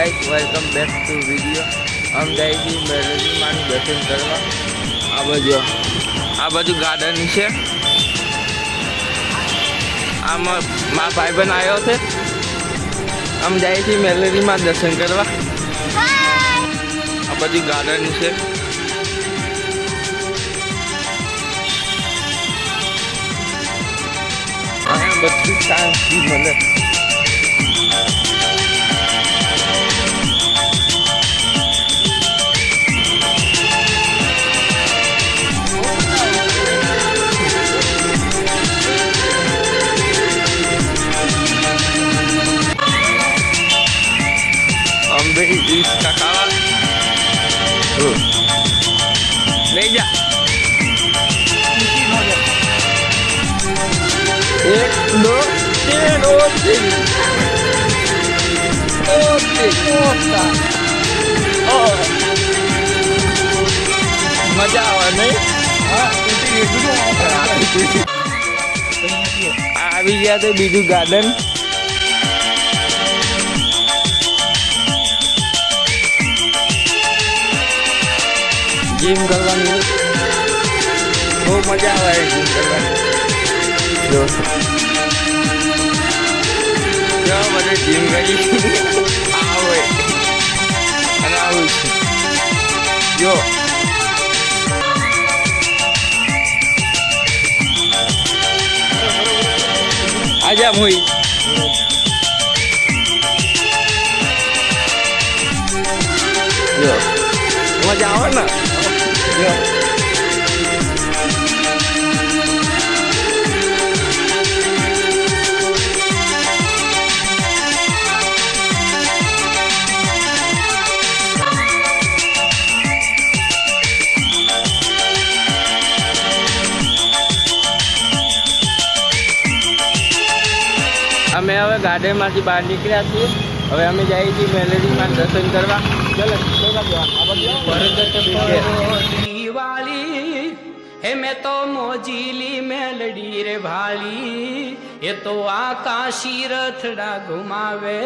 Guys welcome back to video. हम जाएगी melody मानु दर्शन करवा। आ बाजू गार्डन है। आम मारा भाईबंध आयो थे। हम जाए थी मेलडी में दर्शन करवा। आ बाजू गार्डन है। बच्ची शांति मिले। इसका खावा ले जा। एक दो तीन मजा आवा नहीं। આવી ગયા તો બીજું ગાર્ડન। जिम करवानी बहुत मजा आवा है। जिम करवानी जो बड़े जिम करी आवे અને આવું જો આજા મોઈ જો મજા આવે ને। અમે હવે ગાર્ડનમાંથી બહાર નીકળ્યા છીએ। હવે અમે જઈએ છીએ મેલડીમાં દર્શન કરવા। ચલો दिवाली हे मैं तो मोजीली मेलडी रे भाली ये तो आकाशी रथड़ा घुमावे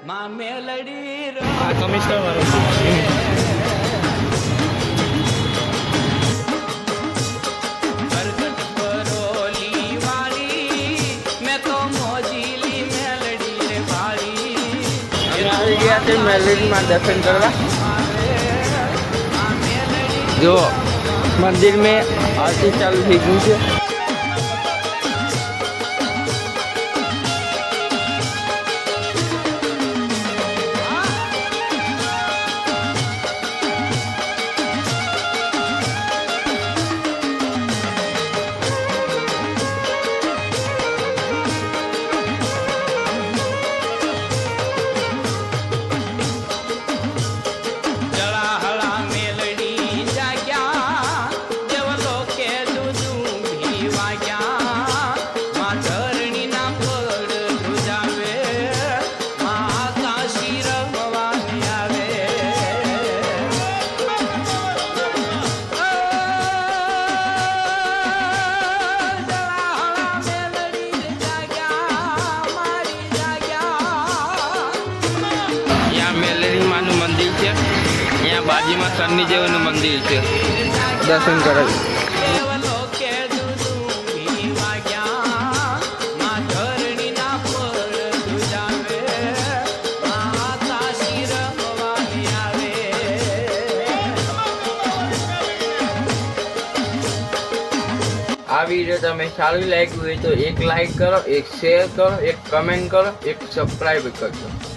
माँ मेलडी कमिश्नर वाले मेलडी में दर्शन करवा। जो मंदिर में आरती चालू थी गई है। बाजी में शनि देव मंदिर है। दर्शन कर आ वीडियो तमें सारी लाइक हुई तो एक लाइक करो, एक शेयर करो, एक कमेंट करो, एक सब्सक्राइब करो।